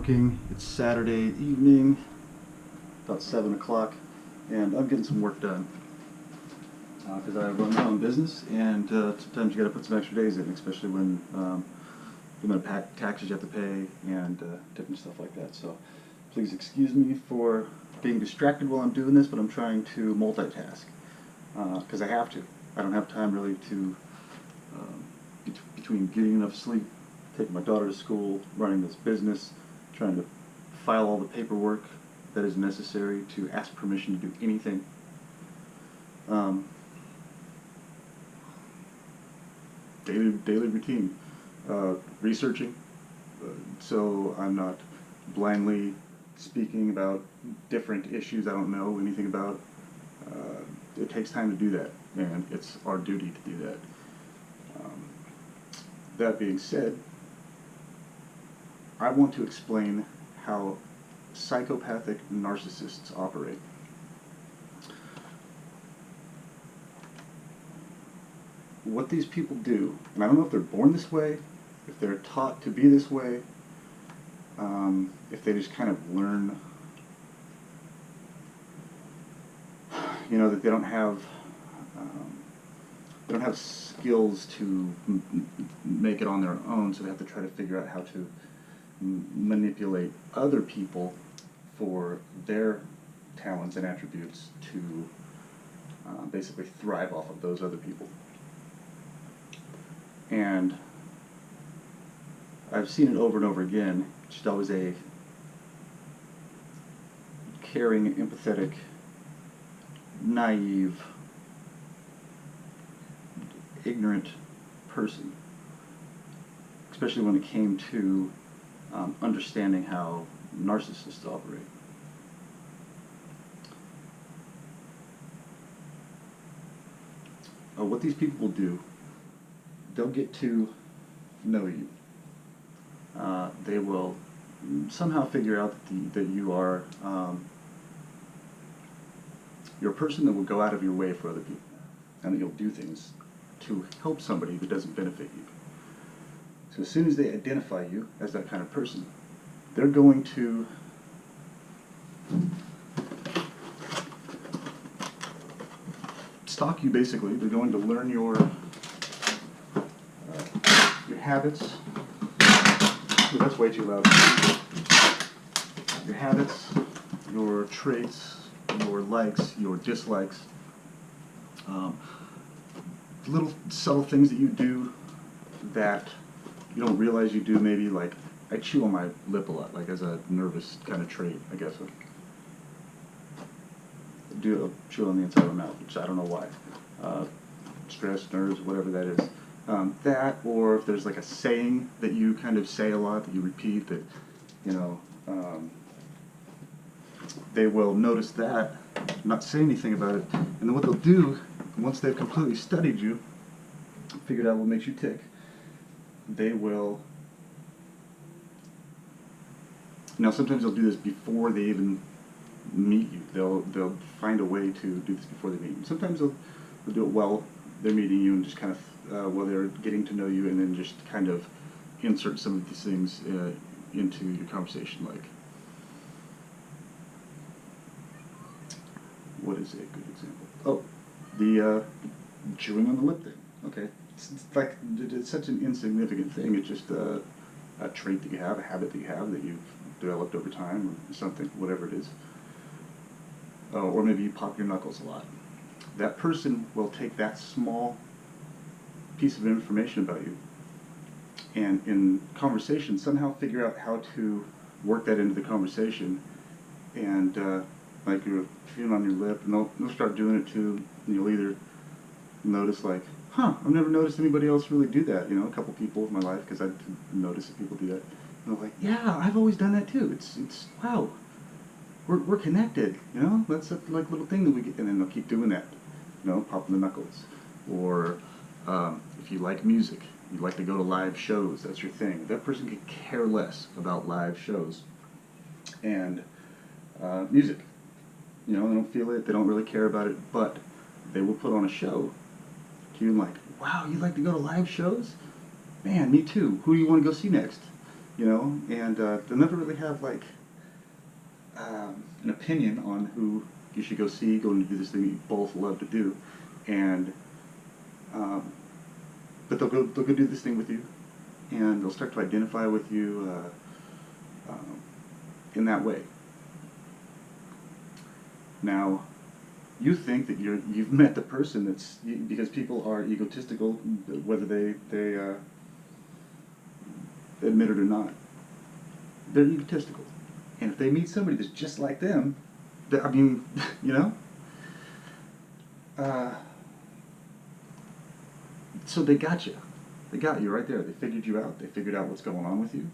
working. It's Saturday evening, about 7 o'clock, and I'm getting some work done. Because I run my own business, and sometimes you got to put some extra days in, especially when the amount of taxes you have to pay and different stuff like that. So please excuse me for being distracted while I'm doing this, but I'm trying to multitask because I have to. I don't have time really to, between getting enough sleep, taking my daughter to school, running this business, trying to file all the paperwork that is necessary to ask permission to do anything. Daily routine, researching, so I'm not blindly speaking about different issues I don't know anything about. It takes time to do that, and it's our duty to do that. That being said, I want to explain how psychopathic narcissists operate. What these people do, and I don't know if they're born this way, if they're taught to be this way, if they just kind of learn, that they don't have skills to make it on their own, so they have to try to figure out how to manipulate other people for their talents and attributes to basically thrive off of those other people. And I've seen it over and over again. Just always a caring, empathetic, naive, ignorant person, especially when it came to understanding how narcissists operate. What these people will do, they'll get to know you. They will somehow figure out that you are you're a person that will go out of your way for other people, and that you'll do things to help somebody that doesn't benefit you. So as soon as they identify you as that kind of person, they're going to stalk you. Basically, they're going to learn your habits. Ooh, that's way too loud. Your habits, your traits, your likes, your dislikes, little subtle things that you do that you don't realize you do. Maybe like I chew on my lip a lot, like as a nervous kind of trait, I guess. I do chew on the inside of my mouth, which I don't know why. Stress, nerves, whatever that is. That, or if there's like a saying that you kind of say a lot, that you repeat, that, they will notice that, not say anything about it, and then what they'll do, once they've completely studied you, figured out what makes you tick, they will, sometimes they'll do this before they even meet you. They'll find a way to do this before they meet you. Sometimes they'll do it while they're meeting you, and just kind of while they're getting to know you, and then just kind of insert some of these things into your conversation. Like, what is a good example? Oh, the chewing on the lip thing. Okay, it's such an insignificant thing. It's just a trait that you have, a habit that you have that you've developed over time, or something, whatever it is. Or maybe you pop your knuckles a lot. That person will take that small piece of information about you, and in conversation somehow figure out how to work that into the conversation, and like you're feeling on your lip, and they'll start doing it too, and you'll either notice like, I've never noticed anybody else really do that. A couple people in my life, because I notice that people do that, and they're like, yeah, I've always done that too. It's wow, we're connected. That's a like little thing that we get, and then they'll keep doing that. Popping the knuckles. Or if you like music, you like to go to live shows, that's your thing. That person could care less about live shows and music. They don't feel it, they don't really care about it, but they will put on a show to you, like, wow, you like to go to live shows? Man, me too. Who do you want to go see next? you know, and they'll never really have like an opinion on who you should go see, go and do this thing that you both love to do, and but they'll go do this thing with you, and they'll start to identify with you in that way. Now, you think that you've met the person that's, because people are egotistical, whether they admit it or not. They're egotistical, and if they meet somebody that's just like them, I mean, you know. So they got you. They got you right there. They figured you out. They figured out what's going on with you.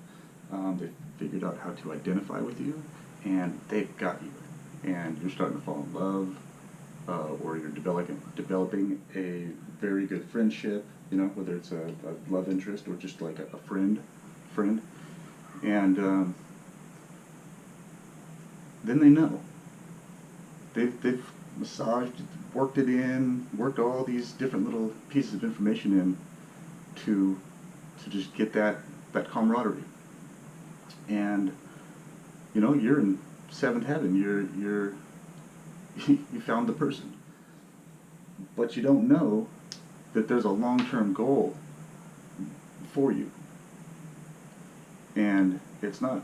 They figured out how to identify with you, and they've got you. And you're starting to fall in love, or you're developing a very good friendship, you know, whether it's a love interest or just like a friend. And then they know. They've massaged, worked it in, worked all these different little pieces of information in to just get that camaraderie. And you know, you're in seventh heaven. You're you found the person, but you don't know that there's a long-term goal for you, and it's not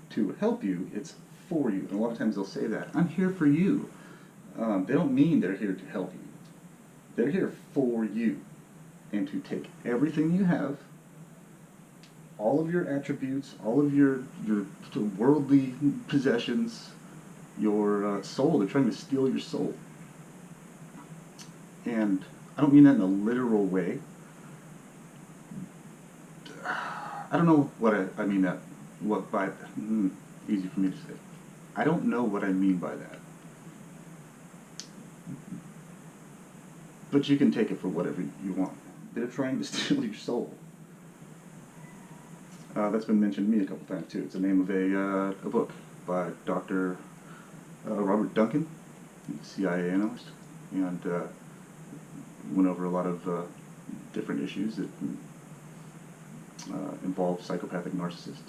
to help you, it's for you. And a lot of times they'll say that, I'm here for you. They don't mean they're here to help you. They're here for you, and to take everything you have, all of your attributes, all of your worldly possessions, your soul. They're trying to steal your soul. And I don't mean that in a literal way. I don't know what I mean that, what by, easy for me to say. I don't know what I mean by that. But you can take it for whatever you want. They're trying to steal your soul. That's been mentioned to me a couple times too. It's the name of a book by Dr. Robert Duncan, CIA analyst, and went over a lot of different issues that involve psychopathic narcissists.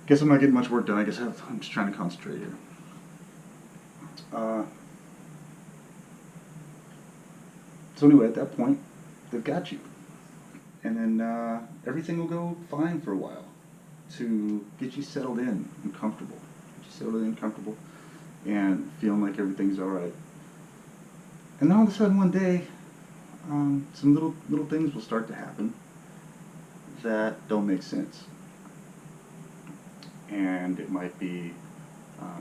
Guess I'm not getting much work done. I guess I'm just trying to concentrate here. So anyway, at that point, they've got you. And then everything will go fine for a while to get you settled in and comfortable. Get you settled in and comfortable and feeling like everything's alright. And then all of a sudden one day, some little things will start to happen that don't make sense. And it might be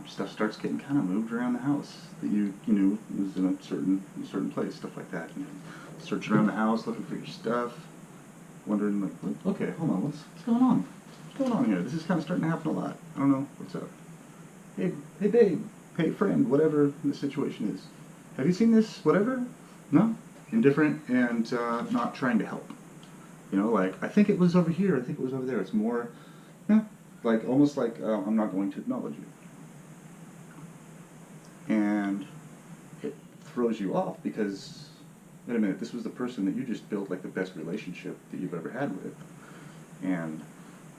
stuff starts getting kind of moved around the house that you knew was in a certain place, stuff like that. And searching around the house looking for your stuff, wondering like, okay, hold on, what's going on? What's going on here? This is kind of starting to happen a lot. I don't know what's up. Hey babe, hey friend, whatever the situation is. Have you seen this? Whatever? No? Indifferent and not trying to help. You know, like, I think it was over here, I think it was over there. It's more, like, almost like I'm not going to acknowledge you. And it throws you off because, wait a minute, this was the person that you just built like the best relationship that you've ever had with. And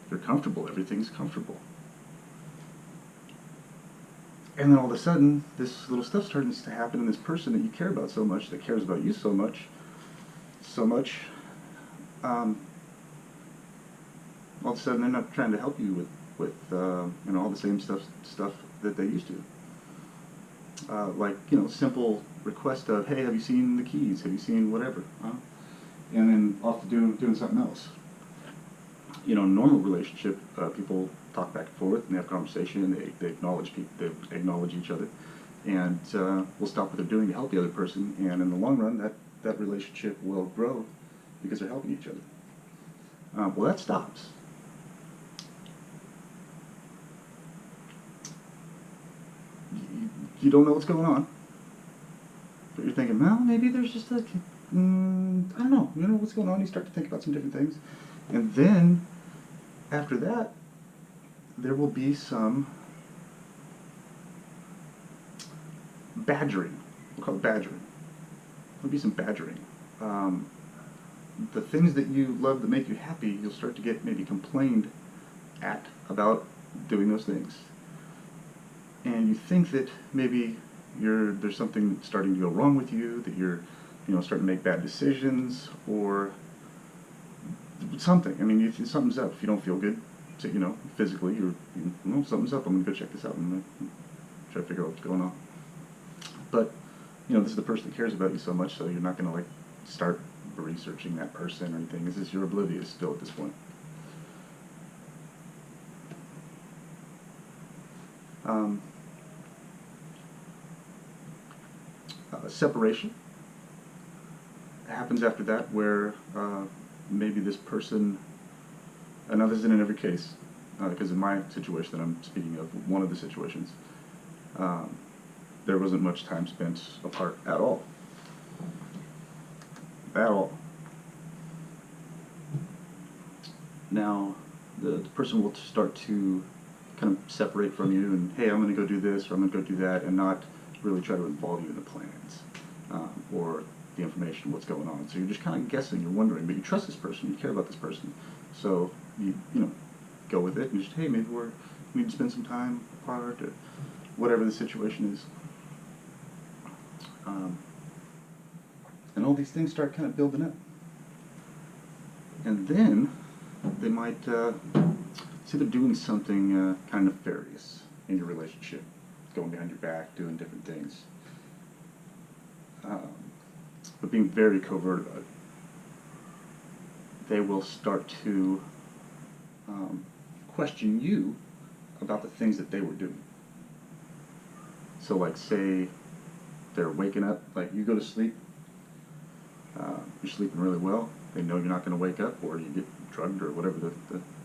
you're comfortable, everything's comfortable. And then all of a sudden, this little stuff starts to happen in this person that you care about so much, that cares about you so much, all of a sudden they're not trying to help you with you know, all the same stuff that they used to. Like, you know, simple request of, hey, have you seen the keys? Have you seen whatever? Huh? And then off to doing something else. You know, in a normal relationship, people talk back and forth and they have conversation and they acknowledge each other, and will stop what they're doing to help the other person. And in the long run, that relationship will grow because they're helping each other. Well, that stops. You don't know what's going on, but you're thinking, well, maybe there's just like, I don't know, you know what's going on. You start to think about some different things, and then after that, there will be some badgering. We'll call it badgering. There'll be some badgering. the things that you love that make you happy, you'll start to get maybe complained at about doing those things. And you think that maybe there's something starting to go wrong with you, that you're, starting to make bad decisions, or something. I mean, something's up. If you don't feel good, so, physically, something's up. I'm going to go check this out. I'm going to try to figure out what's going on. But, this is the person that cares about you so much, so you're not going to, start researching that person or anything. It's just you're oblivious still at this point. Separation happens after that, where maybe this person, and now this isn't in every case, because in my situation that I'm speaking of, one of the situations, there wasn't much time spent apart at all. At all. Now, the person will start to kind of separate from you and, hey, I'm going to go do this, or I'm going to go do that, and not really try to involve you in the plans or the information, what's going on. So you're just kind of guessing, you're wondering, but you trust this person, you care about this person. So you go with it and just, hey, maybe we need to spend some time apart, or whatever the situation is. And all these things start kind of building up. And then they might see they're doing something kind of nefarious in your relationship, going behind your back, doing different things, but being very covert about it. They will start to question you about the things that they were doing. So, say they're waking up, you go to sleep, you're sleeping really well, they know you're not going to wake up, or you get drugged, or whatever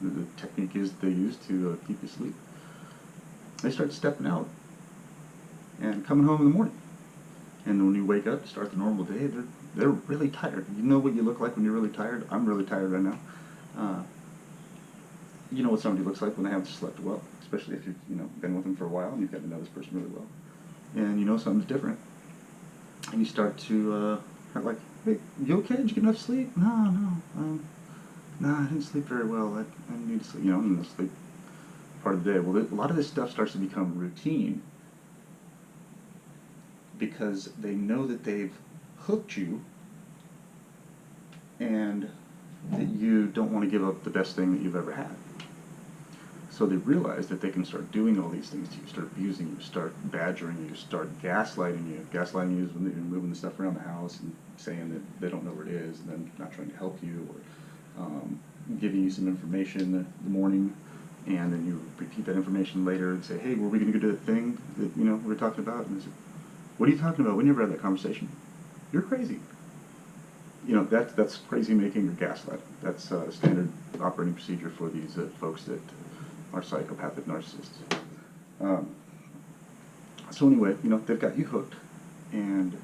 the technique is they use to keep you asleep. They start stepping out and coming home in the morning. And when you wake up to start the normal day, they're really tired. You know what you look like when you're really tired? I'm really tired right now. You know what somebody looks like when they haven't slept well, especially if you've been with them for a while and you've got to know this person really well. And you know something's different. And you start to hey, you okay? Did you get enough sleep? No, I didn't sleep very well. I need to sleep. And the sleep part of the day. Well, a lot of this stuff starts to become routine because they know that they've hooked you and that you don't want to give up the best thing that you've ever had. So they realize that they can start doing all these things to you, start abusing you, start badgering you, start gaslighting you. Gaslighting you is when they're moving the stuff around the house and saying that they don't know where it is, and then not trying to help you, or giving you some information in the morning, and then you repeat that information later and say, hey, were we going to go do that thing that we were talking about? And they say, what are you talking about? We never had that conversation. You're crazy. That's crazy making or gaslighting. That's a standard operating procedure for these folks that are psychopathic narcissists. So anyway, they've got you hooked, and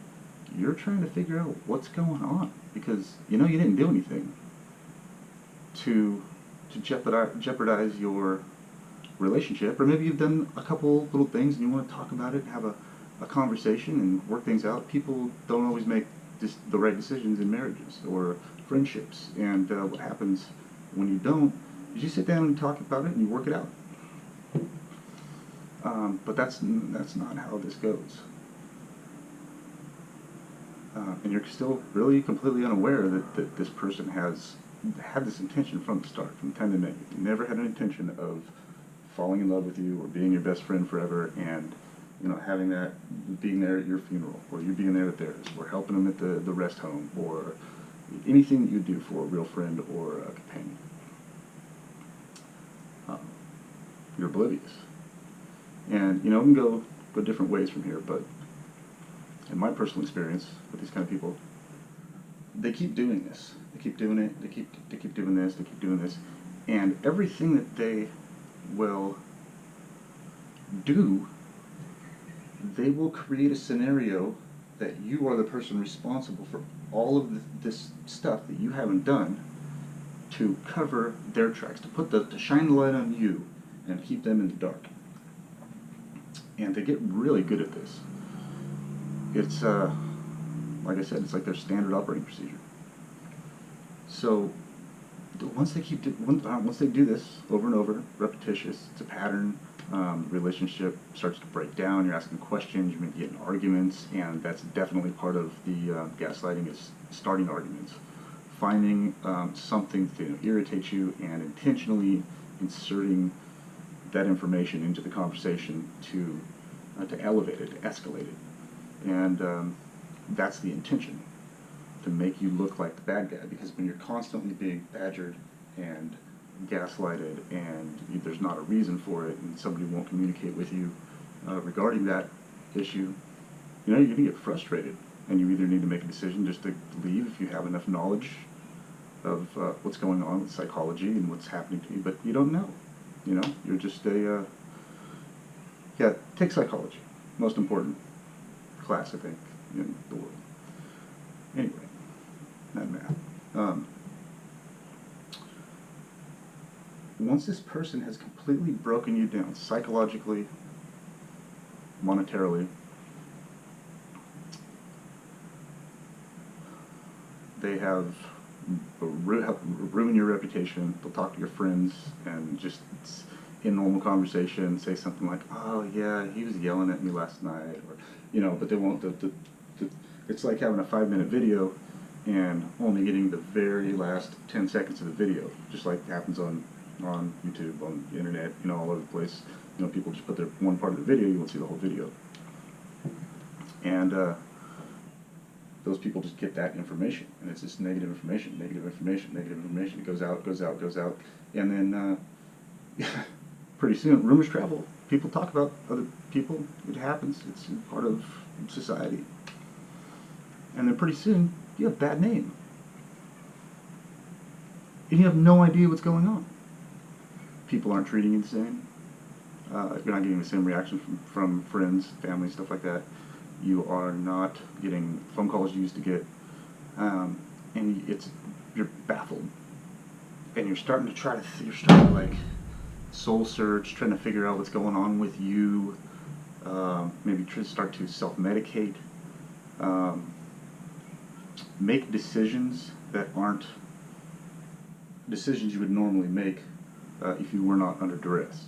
you're trying to figure out what's going on, because you didn't do anything to jeopardize your relationship, or maybe you've done a couple little things and you want to talk about it and have a conversation and work things out. People don't always make the right decisions in marriages or friendships, and what happens when you don't is you sit down and talk about it and you work it out. But that's not how this goes. And you're still really completely unaware that this person has had this intention from the start, from the time they met you. They never had an intention of falling in love with you or being your best friend forever, and having that, being there at your funeral, or you being there at theirs, or helping them at the rest home, or anything that you do for a real friend or a companion. You're oblivious. And, we can go different ways from here, but in my personal experience with these kind of people, they keep doing this. They keep doing it, they keep doing this, they keep doing this, and everything that they will do, they will create a scenario that you are the person responsible for all of this stuff that you haven't done, to cover their tracks, to shine the light on you and keep them in the dark. And they get really good at this. It's like I said, it's like their standard operating procedure. So once they do this over and over, repetitious, it's a pattern. Relationship starts to break down. You're asking questions. You may get in arguments, and that's definitely part of the gaslighting, is starting arguments, finding something to irritate you, and intentionally inserting that information into the conversation to elevate it, to escalate it, and that's the intention, to make you look like the bad guy. Because when you're constantly being badgered and gaslighted, and there's not a reason for it, and somebody won't communicate with you regarding that issue, you're going to get frustrated, and you either need to make a decision just to leave if you have enough knowledge of what's going on with psychology and what's happening to you, but you don't know. You're just take psychology, most important class, I think, in the world. Anyway, not math. Once this person has completely broken you down psychologically, monetarily, they have ruined your reputation. They'll talk to your friends and just in normal conversation say something like, "Oh yeah, he was yelling at me last night," or but they won't. It's like having a 5-minute video and only getting the very last 10 seconds of the video, just like happens on YouTube, on the internet, all over the place. People just put their one part of the video, you won't see the whole video. And those people just get that information, and it's just negative information, negative information, negative information. It goes out, goes out, goes out, and then pretty soon, rumors travel. People talk about other people. It happens. It's part of society. And then pretty soon, you have a bad name. And you have no idea what's going on. People aren't treating you the same. You're not getting the same reaction from friends, family, stuff like that. You are not getting phone calls you used to get. And you're baffled. And you're starting to like soul search, trying to figure out what's going on with you. Maybe start to self-medicate. Make decisions that aren't decisions you would normally make if you were not under duress.